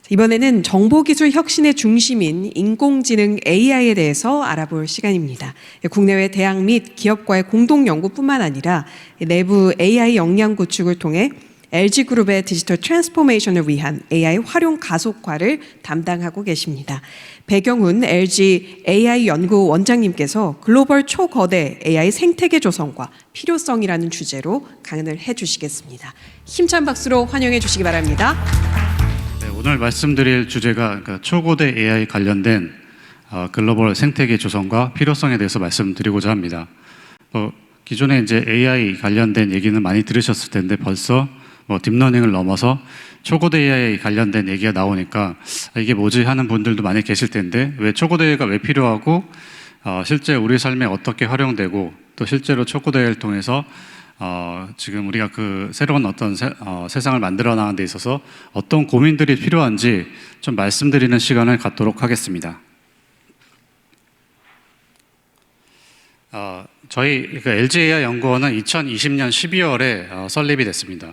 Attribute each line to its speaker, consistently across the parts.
Speaker 1: 이번에는 정보기술 혁신의 중심인 인공지능 AI에 대해서 알아볼 시간입니다. 국내외 대학 및 기업과의 공동 연구뿐만 아니라 내부 AI 역량 구축을 통해 LG그룹의 디지털 트랜스포메이션을 위한 AI 활용 가속화를 담당하고 계십니다. 배경훈 LG AI 연구 원장님께서 글로벌 초거대 AI 생태계 조성과 필요성이라는 주제로 강연을 해주시겠습니다. 힘찬 박수로 환영해 주시기 바랍니다.
Speaker 2: 오늘 말씀드릴 주제가 초고대 AI 관련된 글로벌 생태계 조성과 필요성에 대해서 말씀드리고자 합니다. 기존에 이제 AI 관련된 얘기는 많이 들으셨을 텐데 벌써 딥러닝을 넘어서 초고대 AI 관련된 얘기가 나오니까 이게 뭐지 하는 분들도 많이 계실 텐데 왜 초고대 AI가 왜 필요하고 실제 우리 삶에 어떻게 활용되고 또 실제로 초고대 AI를 통해서 지금 우리가 그 새로운 어떤 세상을 만들어 나가는 데 있어서 어떤 고민들이 필요한지 좀 말씀드리는 시간을 갖도록 하겠습니다. 저희 LG AI 연구원은 2020년 12월에 설립이 됐습니다.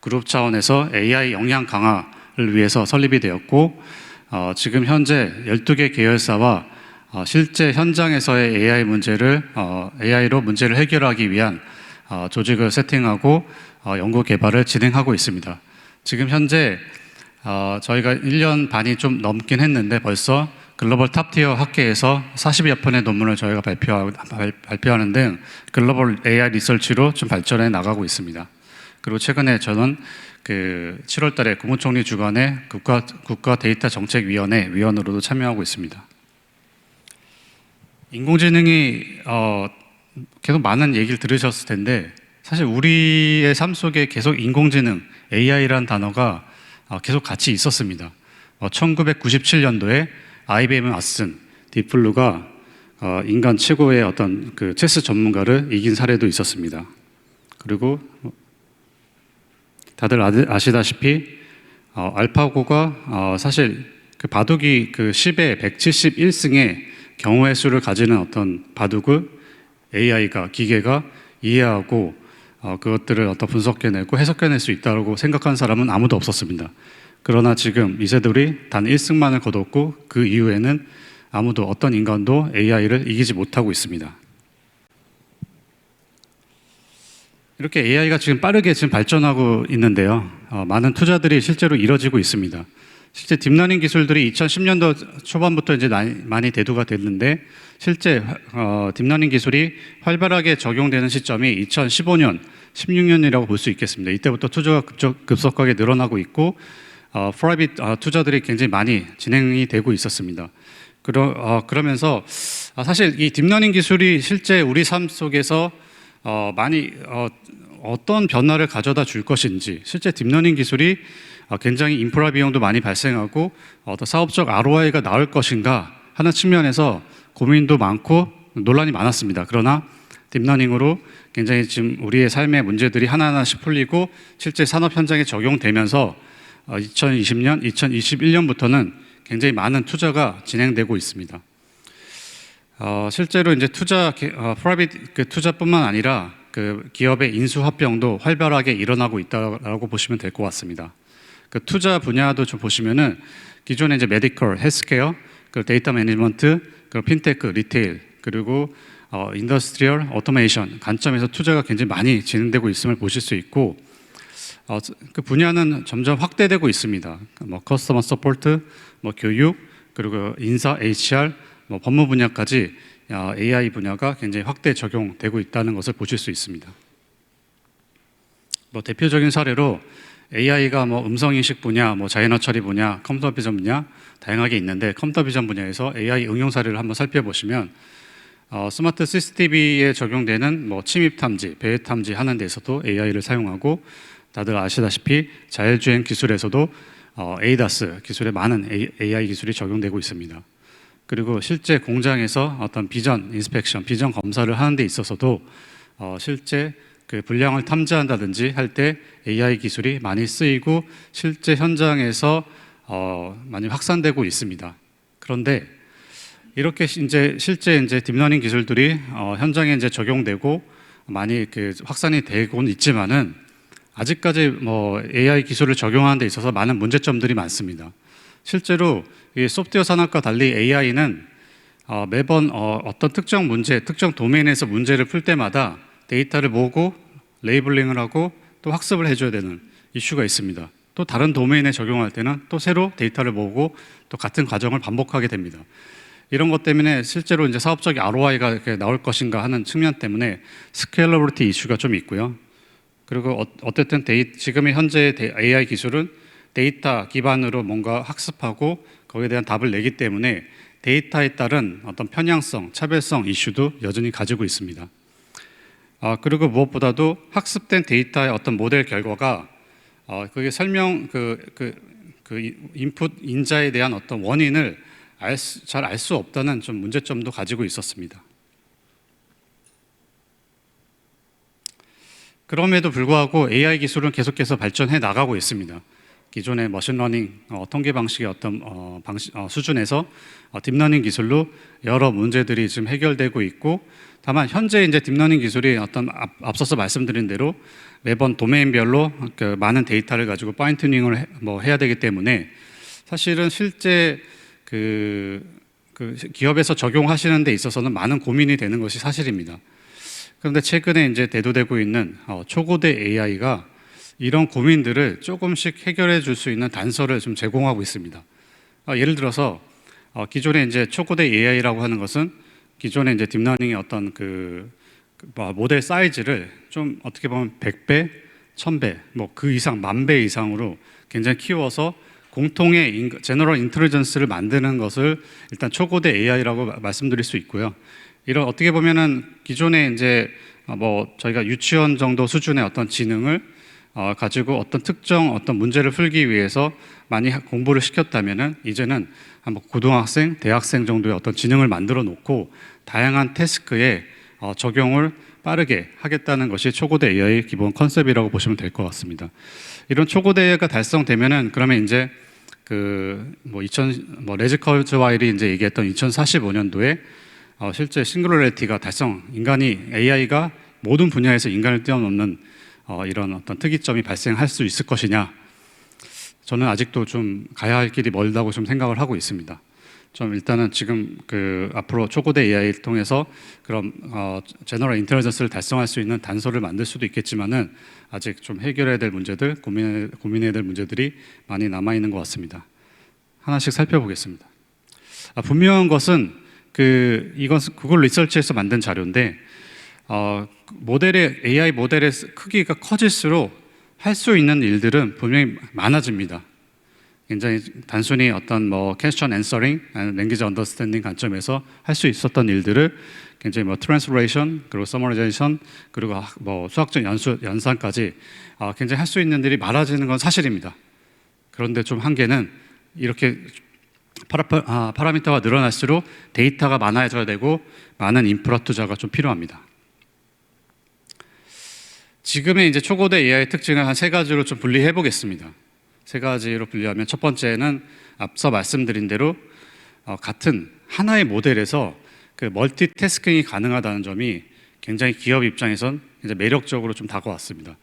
Speaker 2: 그룹 차원에서 AI 역량 강화를 위해서 설립이 되었고 지금 현재 12개 계열사와 실제 현장에서의 AI로 문제를 해결하기 위한 조직을 세팅하고 연구 개발을 진행하고 있습니다. 지금 현재 저희가 1년 반이 좀 넘긴 했는데 벌써 글로벌 탑티어 학계에서 40여 편의 논문을 저희가 발표하는 등 글로벌 AI 리서치로 좀 발전해 나가고 있습니다. 그리고 최근에 저는 7월 달에 국무총리 주관의 국가 데이터 정책위원회 위원으로도 참여하고 있습니다. 인공지능이 계속 많은 얘기를 들으셨을 텐데 사실 우리의 삶 속에 계속 인공지능, AI라는 단어가 계속 같이 있었습니다. 1997년도에 IBM의 왓슨, 딥블루가 인간 최고의 어떤 체스 전문가를 이긴 사례도 있었습니다. 그리고 다들 아시다시피 알파고가 사실 바둑이 10에 171승의 경우의 수를 가지는 어떤 바둑을 AI가 기계가 이해하고 그것들을 분석해내고 해석해낼 수 있다고 생각한 사람은 아무도 없었습니다. 그러나 지금 이세돌이 단 1승만을 거뒀고 그 이후에는 아무도 어떤 인간도 AI를 이기지 못하고 있습니다. 이렇게 AI가 지금 빠르게 발전하고 있는데요. 많은 투자들이 실제로 이뤄지고 있습니다. 실제 딥러닝 기술들이 2010년도 초반부터 이제 많이 대두가 됐는데 실제 딥러닝 기술이 활발하게 적용되는 시점이 2015년, 16년이라고 볼 수 있겠습니다. 이때부터 투자가 급속하게 늘어나고 있고 프라이빗 투자들이 굉장히 많이 진행이 되고 있었습니다. 그러면서 사실 이 딥러닝 기술이 실제 우리 삶 속에서 많이 어떤 변화를 가져다 줄 것인지 실제 딥러닝 기술이 굉장히 인프라 비용도 많이 발생하고 어떤 사업적 ROI가 나올 것인가 하는 측면에서 고민도 많고 논란이 많았습니다. 그러나 딥러닝으로 굉장히 지금 우리의 삶의 문제들이 하나하나씩 풀리고 실제 산업 현장에 적용되면서 2020년, 2021년부터는 굉장히 많은 투자가 진행되고 있습니다. 실제로 이제 프라이빗 투자뿐만 아니라 기업의 인수 합병도 활발하게 일어나고 있다고 보시면 될 것 같습니다. 투자 분야도 좀 보시면은 기존에 이제 메디컬, 헬스케어, 데이터 매니지먼트, 핀테크, 리테일, 그리고 인더스트리얼 오토메이션 관점에서 투자가 굉장히 많이 진행되고 있음을 보실 수 있고 그 분야는 점점 확대되고 있습니다. 커스터머 서포트, 교육, 그리고 인사, HR, 법무 분야까지 AI 분야가 굉장히 확대 적용되고 있다는 것을 보실 수 있습니다. 대표적인 사례로 AI가 음성인식 분야, 자연어 처리 분야, 컴퓨터 비전 분야 다양하게 있는데 컴퓨터 비전 분야에서 AI 응용 사례를 한번 살펴보시면 스마트 CCTV에 적용되는 침입 탐지, 배회 탐지 하는 데서도 AI를 사용하고 다들 아시다시피 자율주행 기술에서도 ADAS 기술에 많은 AI 기술이 적용되고 있습니다. 그리고 실제 공장에서 어떤 비전 인스펙션, 비전 검사를 하는 데 있어서도 실제 불량을 탐지한다든지 할 때 AI 기술이 많이 쓰이고 실제 현장에서 많이 확산되고 있습니다. 그런데 이렇게 실제 딥러닝 기술들이 현장에 적용되고 많이 확산이 되고는 있지만은 아직까지 AI 기술을 적용하는 데 있어서 많은 문제점들이 많습니다. 실제로 이 소프트웨어 산업과 달리 AI는 매번 어떤 특정 문제, 특정 도메인에서 문제를 풀 때마다 데이터를 모으고 레이블링을 하고 또 학습을 해줘야 되는 이슈가 있습니다. 또 다른 도메인에 적용할 때는 또 새로 데이터를 모으고 또 같은 과정을 반복하게 됩니다. 이런 것 때문에 실제로 이제 사업적 ROI가 이렇게 나올 것인가 하는 측면 때문에 스케일러블리티 이슈가 좀 있고요. 그리고 어쨌든 지금의 현재의 AI 기술은 데이터 기반으로 뭔가 학습하고 거기에 대한 답을 내기 때문에 데이터에 따른 어떤 편향성, 차별성 이슈도 여전히 가지고 있습니다. 그리고 무엇보다도 학습된 데이터의 어떤 모델 결과가 그게 인풋 인자에 대한 어떤 원인을 잘 알 수 없다는 좀 문제점도 가지고 있었습니다. 그럼에도 불구하고 AI 기술은 계속해서 발전해 나가고 있습니다. 기존의 머신러닝 통계 방식의 어떤 수준에서 딥러닝 기술로 여러 문제들이 지금 해결되고 있고, 다만 현재 이제 딥러닝 기술이 어떤 앞서서 말씀드린 대로 매번 도메인별로 그 많은 데이터를 가지고 파인 튜닝을 해야 되기 때문에 사실은 실제 그 기업에서 적용하시는 데 있어서는 많은 고민이 되는 것이 사실입니다. 그런데 최근에 이제 대두되고 있는 초고대 AI가 이런 고민들을 조금씩 해결해 줄 수 있는 단서를 좀 제공하고 있습니다. 예를 들어서 기존에 이제 초고대 AI라고 하는 것은 기존에 이제 딥러닝의 어떤 모델 사이즈를 좀 어떻게 보면 100배, 1000배, 뭐 그 이상, 10,000배 이상으로 굉장히 키워서 공통의 제너럴 인텔리전스를 만드는 것을 일단 초고대 AI라고 말씀드릴 수 있고요. 이런 어떻게 보면은 기존에 이제 저희가 유치원 정도 수준의 어떤 지능을 가지고 어떤 특정 어떤 문제를 풀기 위해서 많이 공부를 시켰다면은 이제는 한번 고등학생, 대학생 정도의 어떤 지능을 만들어 놓고 다양한 태스크에 적용을 빠르게 하겠다는 것이 초고대 AI의 기본 컨셉이라고 보시면 될 것 같습니다. 이런 초고대가 달성되면은 그러면 이제 레즈 커즈와일이 이제 얘기했던 2045년도에 실제 싱글러리티가 AI가 모든 분야에서 인간을 뛰어넘는 이런 어떤 특이점이 발생할 수 있을 것이냐, 저는 아직도 좀 가야 할 길이 멀다고 좀 생각을 하고 있습니다. 좀 일단은 지금 앞으로 초고대 AI를 통해서 그런 제너럴 인텔리전스를 달성할 수 있는 단서를 만들 수도 있겠지만은 아직 좀 해결해야 될 문제들, 고민해야 될 문제들이 많이 남아 있는 것 같습니다. 하나씩 살펴보겠습니다. 분명한 것은 이건 구글 리서치에서 만든 자료인데 AI 모델의 크기가 커질수록 할 수 있는 일들은 분명히 많아집니다. 굉장히 단순히 어떤 question answering, language understanding 관점에서 할 수 있었던 일들을 굉장히 translation, 그리고 summarization, 그리고 수학적 연산까지 굉장히 할 수 있는 일이 많아지는 건 사실입니다. 그런데 좀 한계는 이렇게 파라미터가 늘어날수록 데이터가 많아져야 되고 많은 인프라 투자가 좀 필요합니다. 지금의 이제 초고대 AI의 특징을 한 3가지로 좀 분리해 보겠습니다. 3가지로 분리하면 첫 번째는 앞서 말씀드린 대로 같은 하나의 모델에서 멀티태스킹이 가능하다는 점이 굉장히 기업 입장에선 이제 매력적으로 좀 다가왔습니다.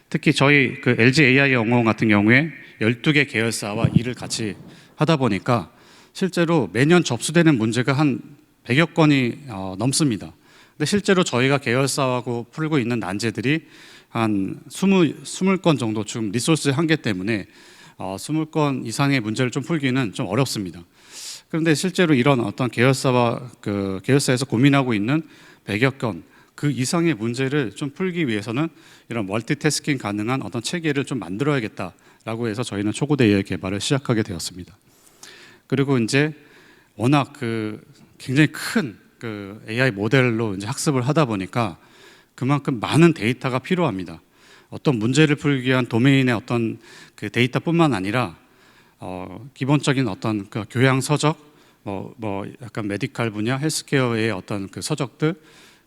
Speaker 2: 특히 저희 LG AI 연구원 같은 경우에 12개 계열사와 일을 같이 하다 보니까 실제로 매년 접수되는 문제가 한 100여 건이 넘습니다. 근데 실제로 저희가 계열사하고 풀고 있는 난제들이 한 20건 정도 지금 리소스 한계 때문에 20건 이상의 문제를 좀 풀기는 좀 어렵습니다. 그런데 실제로 이런 어떤 계열사에서 고민하고 있는 100여 건 그 이상의 문제를 좀 풀기 위해서는 이런 멀티태스킹 가능한 어떤 체계를 좀 만들어야겠다라고 해서 저희는 초고대 AI 개발을 시작하게 되었습니다. 그리고 이제 워낙 굉장히 큰 AI 모델로 이제 학습을 하다 보니까 그만큼 많은 데이터가 필요합니다. 어떤 문제를 풀기 위한 도메인의 어떤 데이터뿐만 아니라 기본적인 어떤 교양 서적, 약간 메디컬 분야, 헬스케어의 어떤 서적들,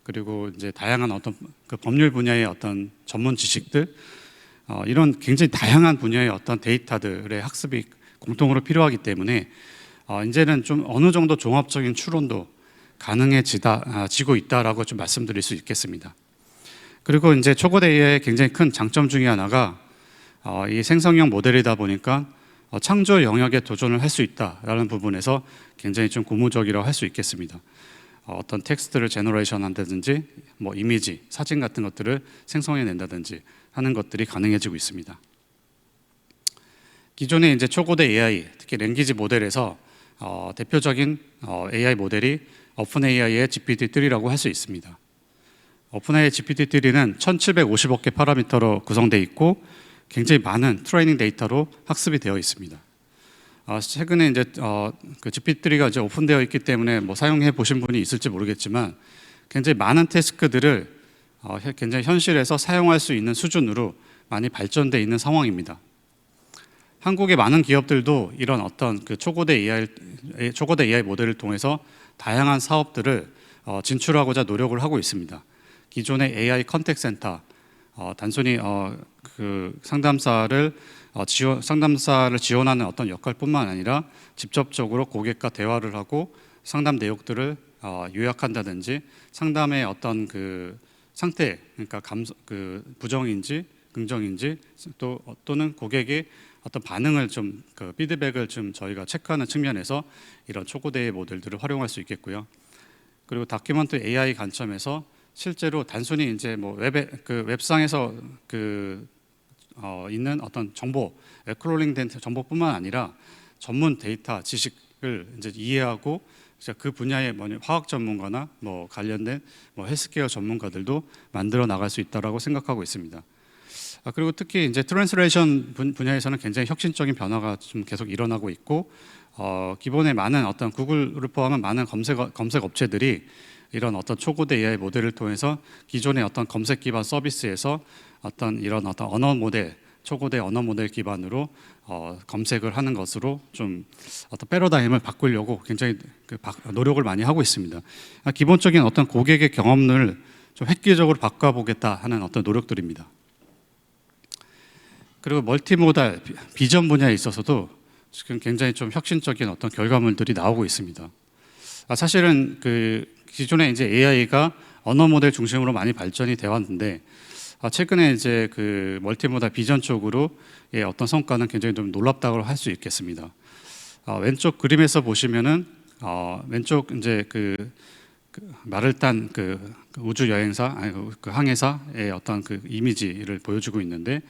Speaker 2: 그리고 이제 다양한 어떤 법률 분야의 어떤 전문 지식들, 이런 굉장히 다양한 분야의 어떤 데이터들의 학습이 공통으로 필요하기 때문에 이제는 좀 어느 정도 종합적인 추론도 가능해지고 있다라고 좀 말씀드릴 수 있겠습니다. 그리고 이제 초고대 AI의 굉장히 큰 장점 중에 하나가 이 생성형 모델이다 보니까 창조 영역에 도전을 할 수 있다라는 부분에서 굉장히 좀 고무적이라고 할 수 있겠습니다. 어떤 텍스트를 제너레이션 한다든지 뭐 이미지, 사진 같은 것들을 생성해 낸다든지 하는 것들이 가능해지고 있습니다. 기존의 이제 초고대 AI, 특히 랭귀지 모델에서 대표적인 AI 모델이 오픈AI의 GPT-3라고 할 수 있습니다. 오픈AI GPT-3는 1750억 개 파라미터로 구성되어 있고 굉장히 많은 트레이닝 데이터로 학습이 되어 있습니다. 최근에 이제 그 GPT-3가 이제 오픈되어 있기 때문에 뭐 사용해 보신 분이 있을지 모르겠지만 굉장히 많은 태스크들을 굉장히 현실에서 사용할 수 있는 수준으로 많이 발전되어 있는 상황입니다. 한국의 많은 기업들도 이런 어떤 그 초고대 AI 모델을 통해서 다양한 사업들을 진출하고자 노력을 하고 있습니다. 기존의 AI 컨택 센터, 단순히 그 상담사를 지원하는 어떤 역할뿐만 아니라 직접적으로 고객과 대화를 하고 상담 내용들을 요약한다든지 상담의 어떤 그 상태, 그러니까 그 부정인지 긍정인지 또는 고객의 어떤 반응을 좀 그 피드백을 좀 저희가 체크하는 측면에서 이런 초고대의 모델들을 활용할 수 있겠고요. 그리고 다큐멘트 AI 관점에서 실제로 단순히 이제 뭐 웹상에서 있는 어떤 정보, 웹크롤링된 정보뿐만 아니라 전문 데이터 지식을 이제 이해하고 그 분야의 화학 전문가나 뭐 관련된 뭐 헬스케어 전문가들도 만들어 나갈 수 있다라고 생각하고 있습니다. 그리고 특히 이제 트랜스레이션 분야에서는 굉장히 혁신적인 변화가 좀 계속 일어나고 있고 기본에 많은 어떤 구글을 포함한 많은 검색 업체들이 이런 어떤 초고대 AI 모델을 통해서 기존의 어떤 검색 기반 서비스에서 이런 언어 모델, 초고대 언어 모델 기반으로 검색을 하는 것으로 좀 어떤 패러다임을 바꾸려고 굉장히 노력을 많이 하고 있습니다. 기본적인 어떤 고객의 경험을 좀 획기적으로 바꿔보겠다 하는 어떤 노력들입니다. 그리고 멀티모달 비전 분야에 있어서도 지금 굉장히 좀 혁신적인 어떤 결과물들이 나오고 있습니다. 사실은 그 기존에 이제 AI가 언어 모델 중심으로 많이 발전이 되어 왔는데 최근에 이제 그 멀티모달 비전 쪽으로의 어떤 성과는 굉장히 좀 놀랍다고 할 수 있겠습니다. 왼쪽 그림에서 보시면은 왼쪽 이제 그 말을 딴 그 우주 여행사 그 항해사의 어떤 그 이미지를 보여주고 있는데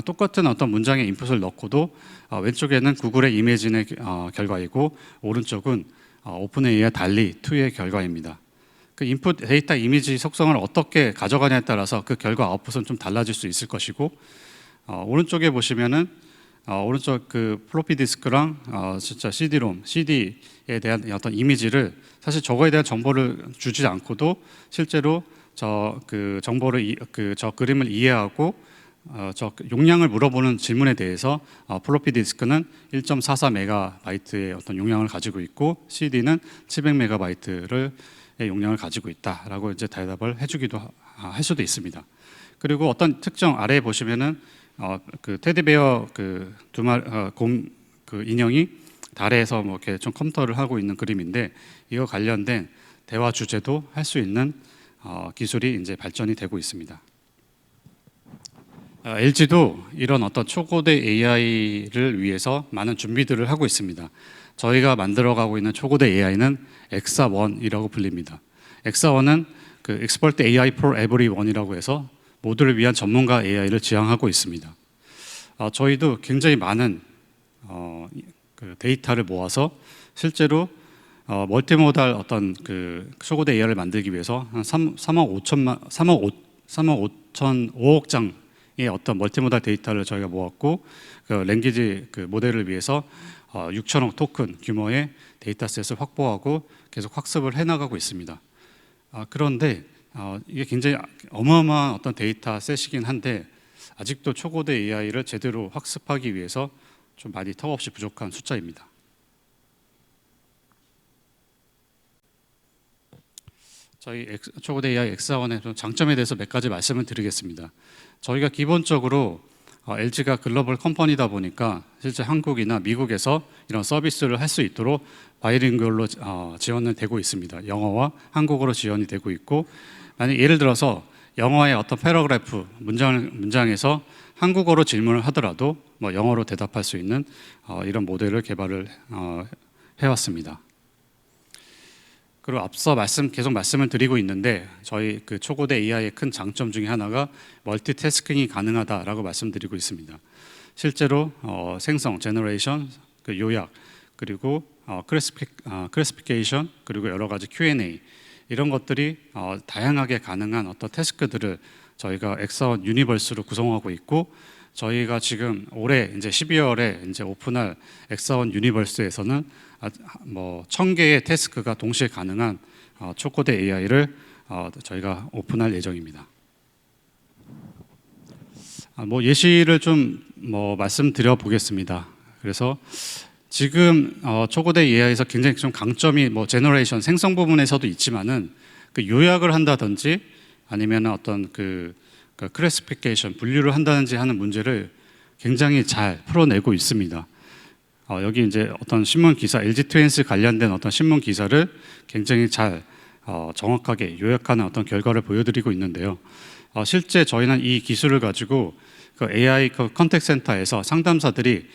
Speaker 2: 똑같은 어떤 문장의 인풋을 넣고도 왼쪽에는 구글의 이미진의 결과이고 오른쪽은 오픈AI의 달리 2의 결과입니다. 그 인풋 데이터 이미지 속성을 어떻게 가져가냐에 따라서 그 결과 아웃풋은 좀 달라질 수 있을 것이고 오른쪽에 보시면은 오른쪽 그 플로피 디스크랑 진짜 CD롬, CD에 대한 어떤 이미지를 사실 저거에 대한 정보를 주지 않고도 실제로 저 그림을 이해하고 저 용량을 물어보는 질문에 대해서 플로피 디스크는 1.44 메가바이트의 어떤 용량을 가지고 있고 CD는 700 메가바이트를 용량을 가지고 있다라고 이제 대답을 해주기도 할 수도 있습니다. 그리고 어떤 특정 아래에 보시면은 그 테디베어 그 그 인형이 달에서 뭐 이렇게 좀 컴퓨터를 하고 있는 그림인데 이거 관련된 대화 주제도 할 수 있는 기술이 이제 발전이 되고 있습니다. LG도 이런 어떤 초고대 AI를 위해서 많은 준비들을 하고 있습니다. 저희가 만들어가고 있는 초고대 AI는 엑사1이라고 불립니다. 엑사1은 그 Expert AI for Everyone이라고 해서 모두를 위한 전문가 AI를 지향하고 있습니다. 저희도 굉장히 많은 그 데이터를 모아서 실제로 멀티모달 어떤 그 초고대 AI를 만들기 위해서 한 3억 5억 장의 어떤 멀티모달 데이터를 저희가 모았고 그 랭귀지 그 모델을 위해서 6천억 토큰 규모의 데이터셋을 확보하고 계속 학습을 해나가고 있습니다. 그런데 이게 굉장히 어마어마한 어떤 데이터셋이긴 한데 아직도 초고대 AI를 제대로 학습하기 위해서 좀 많이 턱없이 부족한 숫자입니다. 저희 초고대 AI 엑사1의 장점에 대해서 몇 가지 말씀을 드리겠습니다. 저희가 기본적으로 LG가 글로벌 컴퍼니다 보니까 실제 한국이나 미국에서 이런 서비스를 할 수 있도록 바이링구얼로 지원이 되고 있습니다. 영어와 한국어로 지원이 되고 있고 만약 예를 들어서 영어의 어떤 패러그래프 문장에서 한국어로 질문을 하더라도 뭐 영어로 대답할 수 있는 이런 모델을 개발을 해왔습니다. 그리고 앞서 계속 말씀을 드리고 있는데 저희 그 초고대 AI의 큰 장점 중에 하나가 멀티태스킹이 가능하다라고 말씀드리고 있습니다. 실제로 생성, 제너레이션, 그 요약, 그리고 클래시피케이션, 그리고 여러 가지 Q&A 이런 것들이 다양하게 가능한 어떤 태스크들을 저희가 엑사원 유니버스로 구성하고 있고, 저희가 지금 올해 이제 12월에 이제 오픈할 엑사원 유니버스에서는 뭐 1000개의 태스크가 동시에 가능한 초코대 AI를 저희가 오픈할 예정입니다. 뭐 예시를 좀 뭐 말씀드려 보겠습니다. 그래서 지금 초고대 AI에서 굉장히 좀 강점이 뭐 제너레이션 생성 부분에서도 있지만은 그 요약을 한다든지 아니면 어떤 그 클래시피케이션 분류를 한다든지 하는 문제를 굉장히 잘 풀어내고 있습니다. 여기 이제 어떤 신문 기사, LG 트윈스 관련된 어떤 신문 기사를 굉장히 잘 정확하게 요약하는 어떤 결과를 보여드리고 있는데요. 실제 저희는 이 기술을 가지고 그 AI 컨택 센터에서 상담사들이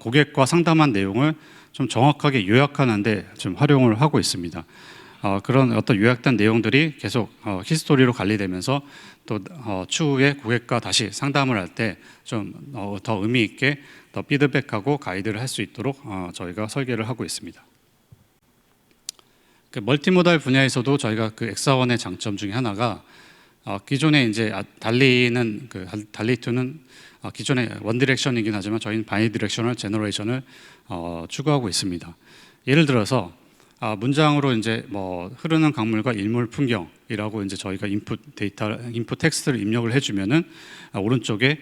Speaker 2: 고객과 상담한 내용을 좀 정확하게 요약하는데 좀 활용을 하고 있습니다. 그런 어떤 요약된 내용들이 계속 히스토리로 관리되면서 또 추후에 고객과 다시 상담을 할 때 좀 더 의미 있게 더 피드백하고 가이드를 할 수 있도록 저희가 설계를 하고 있습니다. 그 멀티모달 분야에서도 저희가 그 엑사원의 장점 중에 하나가 기존에 이제 달리는 그 달리2는 기존에 원 디렉션이긴 하지만 저희는 바이 디렉셔널 제너레이션을 추구하고 있습니다. 예를 들어서 문장으로 이제 뭐 흐르는 강물과 일몰 풍경이라고 이제 저희가 인풋 텍스트를 입력을 해주면은 오른쪽에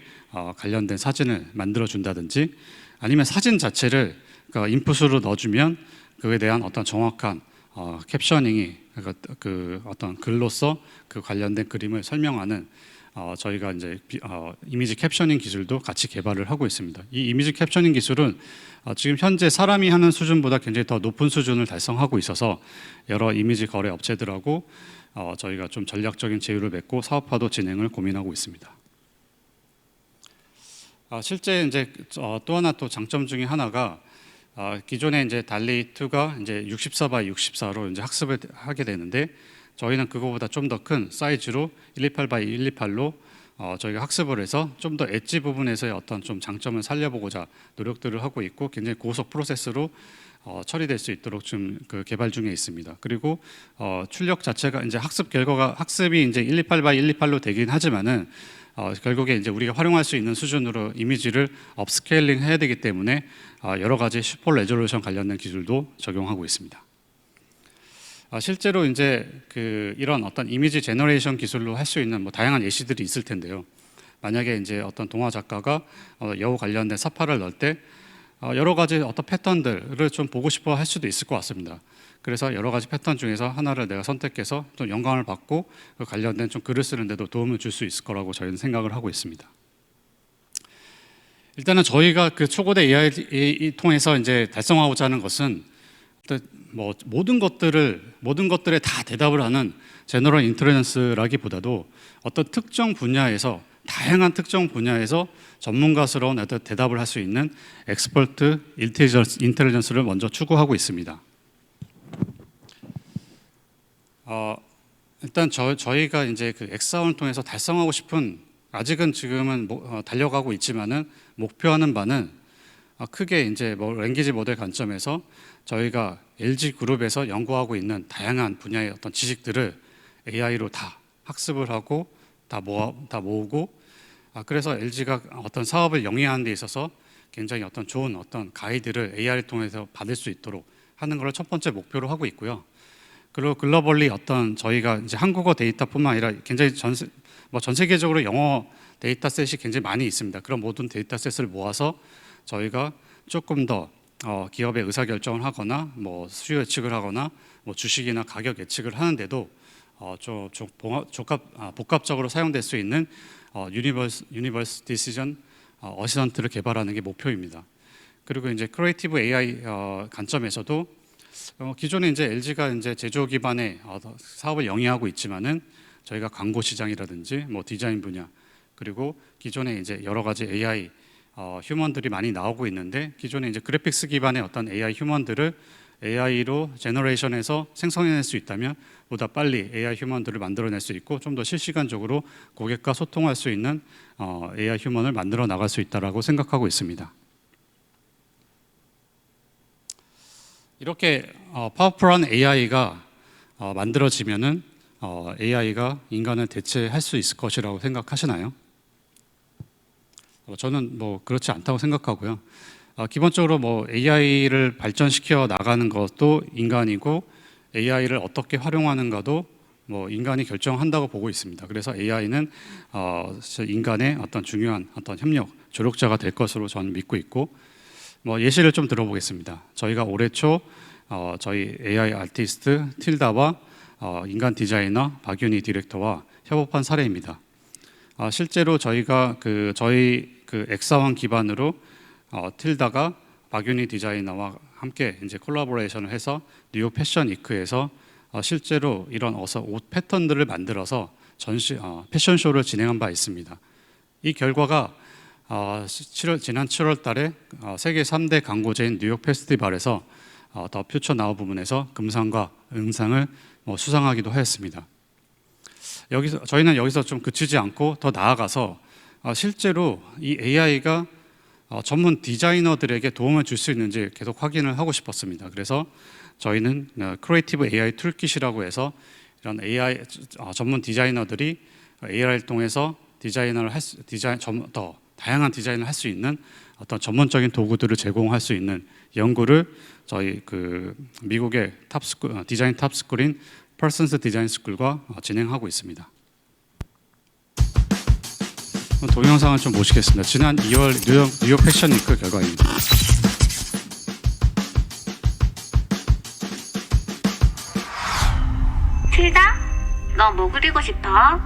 Speaker 2: 관련된 사진을 만들어 준다든지, 아니면 사진 자체를 그 인풋으로 넣어주면 그에 대한 어떤 정확한 캡셔닝이 그 어떤 글로서 그 관련된 그림을 설명하는 저희가 이제 이미지 캡셔닝 기술도 같이 개발을 하고 있습니다. 이 이미지 캡셔닝 기술은 지금 현재 사람이 하는 수준보다 굉장히 더 높은 수준을 달성하고 있어서 여러 이미지 거래 업체들하고 저희가 좀 전략적인 제휴를 맺고 사업화도 진행을 고민하고 있습니다. 실제 이제 또 하나 또 장점 중에 하나가 기존에 이제 달리2가 이제 64x64로 이제 학습을 하게 되는데, 저희는 그거보다 좀 더 큰 사이즈로 128x128로 저희가 학습을 해서 좀 더 엣지 부분에서의 어떤 좀 장점을 살려보고자 노력들을 하고 있고, 굉장히 고속 프로세스로 처리될 수 있도록 좀 그 개발 중에 있습니다. 그리고 출력 자체가 이제 학습이 이제 128x128로 되긴 하지만은 결국에 이제 우리가 활용할 수 있는 수준으로 이미지를 업스케일링 해야 되기 때문에 여러 가지 슈퍼 레졸루션 관련된 기술도 적용하고 있습니다. 실제로 이제 이런 어떤 이미지 제너레이션 기술로 할 수 있는 뭐 다양한 예시들이 있을 텐데요. 만약에 이제 어떤 동화 작가가 여우 관련된 사파를 넣을 때 여러 가지 어떤 패턴들을 좀 보고 싶어 할 수도 있을 것 같습니다. 그래서 여러 가지 패턴 중에서 하나를 내가 선택해서 좀 영감을 받고 그 관련된 좀 글을 쓰는데도 도움을 줄 수 있을 거라고 저희는 생각을 하고 있습니다. 일단은 저희가 그 초고대 AI 통해서 이제 달성하고자 하는 것은 뭐 모든 것들에 다 대답을 하는 제너럴 인텔리전스라기보다도 어떤 특정 분야에서 다양한 특정 분야에서 전문가스러운 어떤 대답을 할 수 있는 엑스퍼트 인텔리전스를 먼저 추구하고 있습니다. 일단 저희가 이제 그 엑사원을 통해서 달성하고 싶은, 아직은 지금은 달려가고 있지만은 목표하는 바는 크게 이제 뭐 랭귀지 모델 관점에서 저희가 LG 그룹에서 연구하고 있는 다양한 분야의 어떤 지식들을 AI로 다 학습을 하고 다 모으고, 그래서 LG가 어떤 사업을 영위하는 데 있어서 굉장히 어떤 좋은 어떤 가이드를 AI를 통해서 받을 수 있도록 하는 것을 첫 번째 목표로 하고 있고요. 그리고 글로벌리 어떤 저희가 이제 한국어 데이터뿐만 아니라 굉장히 전 세계적으로 영어 데이터셋이 굉장히 많이 있습니다. 그런 모든 데이터셋을 모아서 저희가 조금 더 기업의 의사결정을 하거나 뭐 수요 예측을 하거나 뭐 주식이나 가격 예측을 하는데도 좀 복합적으로 사용될 수 있는 유니버스 디시전 어시스턴트를 개발하는 게 목표입니다. 그리고 이제 크리에이티브 AI 관점에서도 기존에 이제 LG가 이제 제조 기반의 사업을 영위하고 있지만은 저희가 광고 시장이라든지 뭐 디자인 분야, 그리고 기존에 이제 여러 가지 AI 휴먼들이 많이 나오고 있는데, 기존에 이제 그래픽스 기반의 어떤 AI 휴먼들을 AI로 제너레이션해서 생성해낼 수 있다면 보다 빨리 AI 휴먼들을 만들어낼 수 있고, 좀 더 실시간적으로 고객과 소통할 수 있는 AI 휴먼을 만들어 나갈 수 있다라고 생각하고 있습니다. 이렇게 파워풀한 AI가 만들어지면은 AI가 인간을 대체할 수 있을 것이라고 생각하시나요? 저는 뭐 그렇지 않다고 생각하고요. 기본적으로 뭐 AI를 발전시켜 나가는 것도 인간이고, AI를 어떻게 활용하는가도 뭐 인간이 결정한다고 보고 있습니다. 그래서 AI는 인간의 어떤 중요한 어떤 협력 조력자가 될 것으로 저는 믿고 있고, 뭐 예시를 좀 들어보겠습니다. 저희가 올해 초 저희 AI 아티스트 틸다와 인간 디자이너 박윤희 디렉터와 협업한 사례입니다. 실제로 저희가 저희 엑사원 기반으로 틸다가 박윤희 디자이너와 함께 이제 콜라보레이션을 해서 뉴욕 패션 위크에서 실제로 이런 옷 패턴들을 만들어서 패션쇼를 진행한 바 있습니다. 이 결과가 지난 7월 달에 세계 3대 광고제인 뉴욕 페스티벌에서 더 퓨처 나우 부문에서 금상과 은상을 수상하기도 하였습니다. 저희는 여기서 좀 그치지 않고 더 나아가서 실제로 이 AI가 전문 디자이너들에게 도움을 줄 수 있는지 계속 확인을 하고 싶었습니다. 그래서 저희는 크리에이티브 AI 툴킷이라고 해서 이런 AI 전문 디자이너들이 AI를 통해서 더 다양한 디자인을 할 수 있는 어떤 전문적인 도구들을 제공할 수 있는 연구를 저희 미국의 디자인 탑스쿨인 퍼슨스 디자인 스쿨과 진행하고 있습니다. 동영상을 좀 보시겠습니다. 지난 2월 뉴욕 패션 위크 결과입니다.
Speaker 3: 틸다? 너 뭐 그리고 싶어?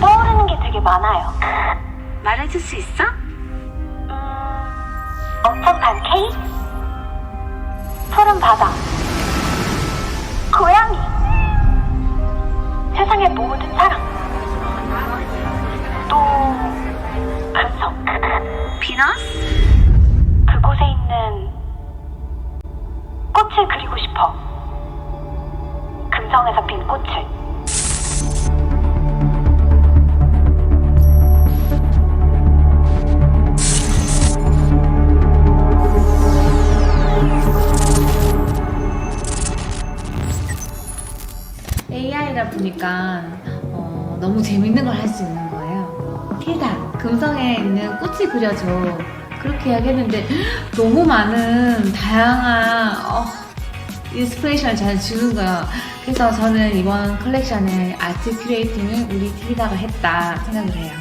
Speaker 4: 떠오르는 게 되게 많아요.
Speaker 3: 말해줄 수 있어?
Speaker 4: 어떡한 케이크? 푸른 바다, 고양이, 세상의 모든 사랑, 또 금성.
Speaker 3: 비너스?
Speaker 4: 그곳에 있는 꽃을 그리고 싶어. 금성에서 핀 꽃을.
Speaker 5: AI다 보니까 너무 재밌는 걸 할 수 있는 거예요. 틸다, 금성에 있는 꽃이 그려줘. 그렇게 이야기했는데 너무 많은 다양한 인스피레이션을 잘 주는 거예요. 그래서 저는 이번 컬렉션의 아트 큐레이팅을 우리 틸다가 했다 생각을 해요.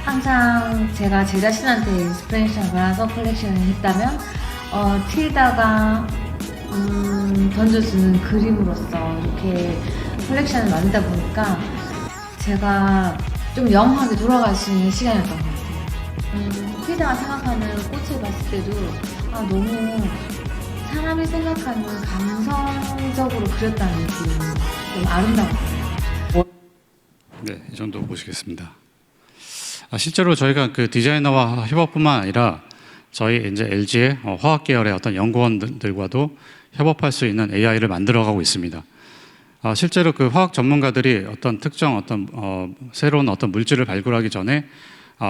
Speaker 5: 항상 제가 제 자신한테 인스피레이션을 받아서 컬렉션을 했다면 틸다가 던져주는 그림으로서 이렇게 컬렉션을 만들다 보니까 제가 좀 영하게 돌아갈 수 있는 시간이었던 것 같아요. 틸다가 생각하는 꽃을 봤을 때도 너무 사람이 생각하는 감성적으로 그렸다는 느낌이 좀 아름다웠어요.
Speaker 2: 네, 이 정도 보시겠습니다. 실제로 저희가 디자이너와 협업뿐만 아니라 저희 이제 LG의 화학 계열의 어떤 연구원들과도 협업할 수 있는 AI를 만들어가고 있습니다. 실제로 화학 전문가들이 새로운 물질을 발굴하기 전에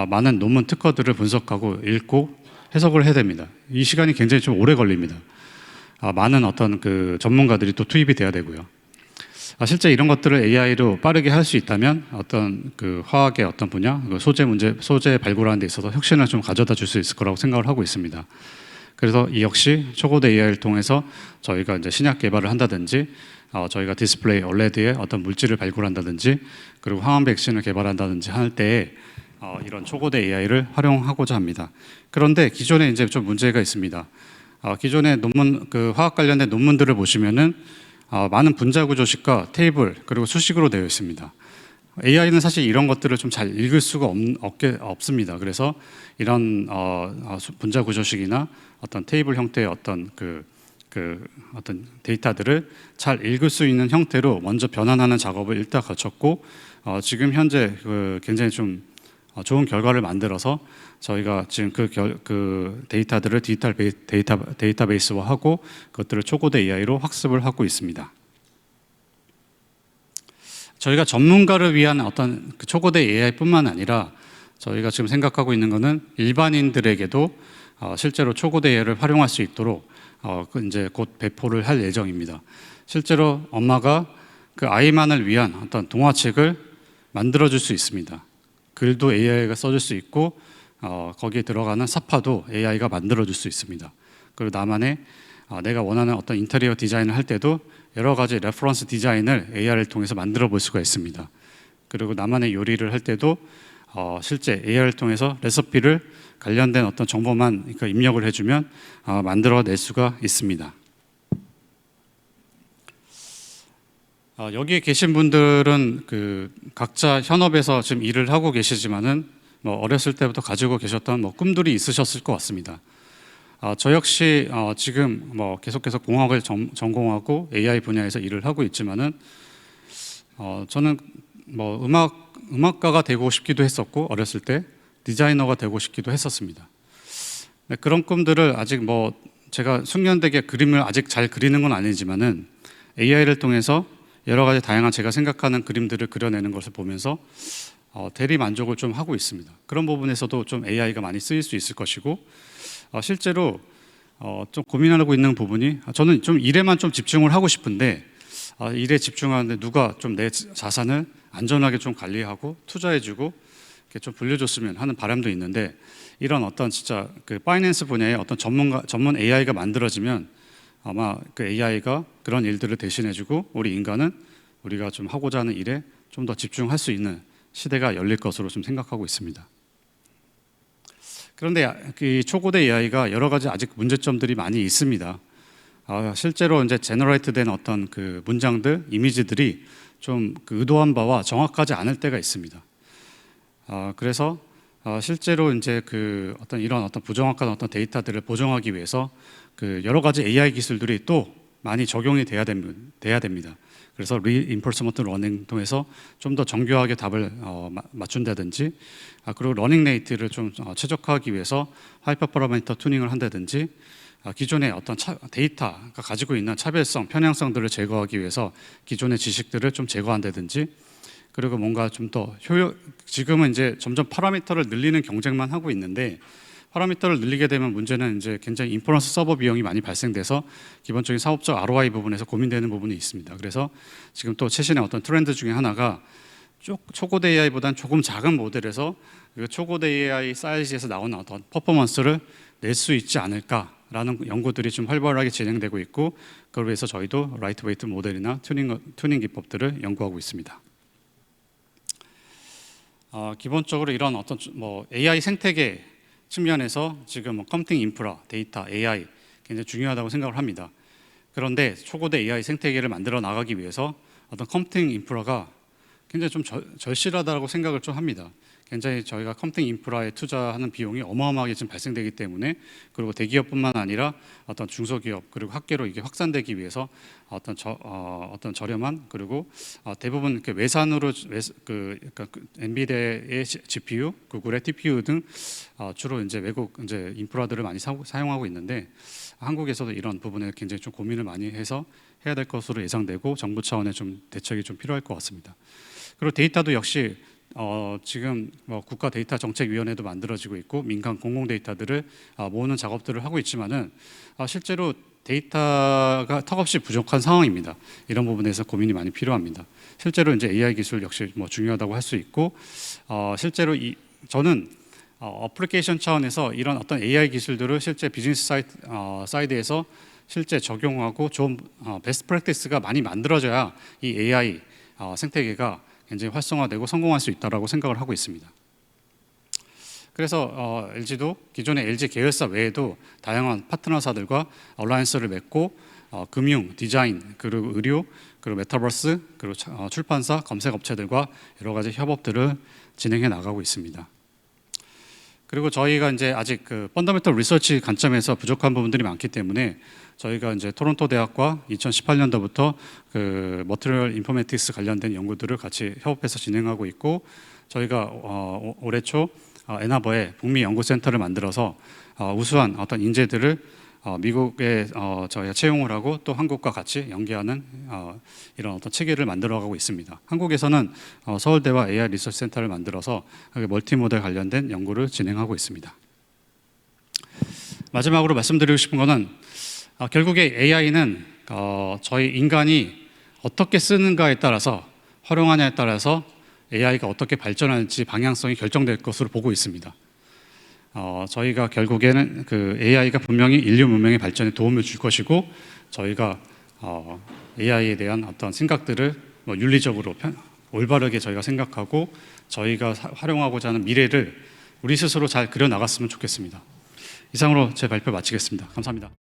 Speaker 2: 많은 논문 특허들을 분석하고 읽고 해석을 해야 됩니다. 이 시간이 굉장히 좀 오래 걸립니다. 많은 전문가들이 또 투입이 돼야 되고요. 실제 이런 것들을 AI로 빠르게 할 수 있다면 화학의 분야, 소재 발굴하는 데 있어서 혁신을 좀 가져다 줄 수 있을 거라고 생각을 하고 있습니다. 그래서 이 역시 초고대 AI를 통해서 저희가 이제 신약 개발을 한다든지, 저희가 디스플레이 OLED에 물질을 발굴한다든지, 그리고 화학 백신을 개발한다든지 할 때에 이런 초고대 AI를 활용하고자 합니다. 그런데 기존에 이제 좀 문제가 있습니다. 기존의 화학 관련된 논문들을 보시면은 많은 분자 구조식과 테이블 그리고 수식으로 되어 있습니다. AI는 사실 이런 것들을 좀 잘 읽을 수가 없습니다. 그래서 이런 분자 구조식이나 테이블 형태의 그 어떤 데이터들을 잘 읽을 수 있는 형태로 먼저 변환하는 작업을 일단 거쳤고 지금 현재 굉장히 좀 좋은 결과를 만들어서 저희가 지금 그 데이터들을 데이터베이스화하고 그것들을 초고대 AI로 학습을 하고 있습니다. 저희가 전문가를 위한 어떤 그 초고대 AI뿐만 아니라 저희가 지금 생각하고 있는 것은 일반인들에게도 실제로 초고대 AI를 활용할 수 있도록 이제 곧 배포를 할 예정입니다. 실제로 엄마가 그 아이만을 위한 어떤 동화책을 만들어줄 수 있습니다. 글도 AI가 써줄 수 있고 거기에 들어가는 사파도 AI가 만들어줄 수 있습니다. 그리고 나만의 내가 원하는 어떤 인테리어 디자인을 할 때도 여러 가지 레퍼런스 디자인을 AI를 통해서 만들어 볼 수가 있습니다. 그리고 나만의 요리를 할 때도 실제 AI를 통해서 레시피를 관련된 어떤 정보만 그러니까 입력을 해주면 만들어낼 수가 있습니다. 여기에 계신 분들은 그 각자 현업에서 지금 일을 하고 계시지만은 뭐 어렸을 때부터 가지고 계셨던 뭐 꿈들이 있으셨을 것 같습니다. 저 역시 지금 뭐 계속해서 공학을 전공하고 AI 분야에서 일을 하고 있지만은 저는 뭐 음악가가 되고 싶기도 했었고 어렸을 때 디자이너가 되고 싶기도 했었습니다. 그런 꿈들을 아직 뭐 제가 숙련되게 그림을 아직 잘 그리는 건 아니지만은 AI를 통해서 여러 가지 다양한 제가 생각하는 그림들을 그려내는 것을 보면서 대리 만족을 좀 하고 있습니다. 그런 부분에서도 좀 AI가 많이 쓰일 수 있을 것이고 실제로 좀 고민하고 있는 부분이 저는 좀 일에만 좀 집중을 하고 싶은데 일에 집중하는데 누가 좀 내 자산을 안전하게 좀 관리하고 투자해주고 이렇게 좀 불려줬으면 하는 바람도 있는데 이런 어떤 진짜 그 파이낸스 분야의 어떤 전문 AI가 만들어지면 아마 그 AI가 그런 일들을 대신해주고 우리 인간은 우리가 좀 하고자 하는 일에 좀 더 집중할 수 있는 시대가 열릴 것으로 좀 생각하고 있습니다. 그런데 이 초고대 AI가 여러 가지 아직 문제점들이 많이 있습니다. 실제로 이제 제너레이트된 어떤 그 문장들, 이미지들이 좀 그 의도한 바와 정확하지 않을 때가 있습니다. 그래서 실제로 이제 그 이런 부정확한 어떤 데이터들을 보정하기 위해서 그 여러 가지 AI 기술들이 또 많이 적용이 돼야 됩니다. 그래서 reinforcement learning 통해서 좀 더 정교하게 답을 맞춘다든지, 그리고 러닝 레이트를 좀 최적화하기 위해서 하이퍼 파라미터 튜닝을 한다든지, 기존의 어떤 데이터가 가지고 있는 차별성, 편향성들을 제거하기 위해서 기존의 지식들을 좀 제거한다든지, 그리고 뭔가 좀 더 지금은 이제 점점 파라미터를 늘리는 경쟁만 하고 있는데 파라미터를 늘리게 되면 문제는 이제 굉장히 인퍼런스 서버 비용이 많이 발생돼서 기본적인 사업적 ROI 부분에서 고민되는 부분이 있습니다. 그래서 지금 또 최신의 어떤 트렌드 중에 하나가 초고대 AI보다는 조금 작은 모델에서 그 초고대 AI 사이즈에서 나오는 어떤 퍼포먼스를 낼 수 있지 않을까라는 연구들이 좀 활발하게 진행되고 있고, 그걸 위해서 저희도 라이트 웨이트 모델이나 튜닝 기법들을 연구하고 있습니다. 기본적으로 이런 어떤 뭐 AI 생태계 측면에서 지금 뭐 컴퓨팅 인프라, 데이터, AI 굉장히 중요하다고 생각을 합니다. 그런데 초고대 AI 생태계를 만들어 나가기 위해서 어떤 컴퓨팅 인프라가 굉장히 좀 절실하다고 생각을 좀 합니다. 굉장히 저희가 컴퓨팅 인프라에 투자하는 비용이 어마어마하게 지금 발생되기 때문에, 그리고 대기업뿐만 아니라 어떤 중소기업 그리고 학계로 이게 확산되기 위해서 어떤 저렴한, 그리고 대부분 이렇게 외산으로 그러니까 엔비디아의 GPU, 구글의 TPU 등 주로 이제 외국 이제 인프라들을 많이 사용하고 있는데, 한국에서도 이런 부분에 굉장히 좀 고민을 많이 해서 해야 될 것으로 예상되고 정부 차원의 좀 대책이 좀 필요할 것 같습니다. 그리고 데이터도 역시 지금 뭐 국가 데이터 정책위원회도 만들어지고 있고 민간 공공 데이터들을 모으는 작업들을 하고 있지만은 실제로 데이터가 턱없이 부족한 상황입니다. 이런 부분에서 고민이 많이 필요합니다. 실제로 이제 AI 기술 역시 뭐 중요하다고 할 수 있고, 실제로 저는 어플리케이션 차원에서 이런 어떤 AI 기술들을 실제 비즈니스 사이드에서 실제 적용하고 좀 베스트 프랙티스가 많이 만들어져야 이 AI 생태계가 굉장히 활성화되고 성공할 수 있다라고 생각을 하고 있습니다. 그래서 LG도 기존의 LG 계열사 외에도 다양한 파트너사들과 얼라이언스를 맺고 금융, 디자인, 그리고 의료, 그리고 메타버스, 그리고 출판사, 검색 업체들과 여러 가지 협업들을 진행해 나가고 있습니다. 그리고 저희가 이제 아직 그 펀더멘털 리서치 관점에서 부족한 부분들이 많기 때문에 저희가 이제 토론토 대학과 2018년도부터 그 머티리얼 인포메틱스 관련된 연구들을 같이 협업해서 진행하고 있고, 저희가 올해 초 애나버에 북미 연구센터를 만들어서 우수한 어떤 인재들을 미국에 저희가 채용을 하고 또 한국과 같이 연계하는 이런 어떤 체계를 만들어가고 있습니다. 한국에서는 서울대와 AI 리서치 센터를 만들어서 멀티모델 관련된 연구를 진행하고 있습니다. 마지막으로 말씀드리고 싶은 것은 결국에 AI는 저희 인간이 어떻게 쓰는가에 따라서, 활용하냐에 따라서 AI가 어떻게 발전할지 방향성이 결정될 것으로 보고 있습니다. 저희가 결국에는 그 AI가 분명히 인류 문명의 발전에 도움을 줄 것이고, 저희가 AI에 대한 어떤 생각들을 윤리적으로 올바르게 저희가 생각하고 저희가 활용하고자 하는 미래를 우리 스스로 잘 그려 나갔으면 좋겠습니다. 이상으로 제 발표 마치겠습니다. 감사합니다.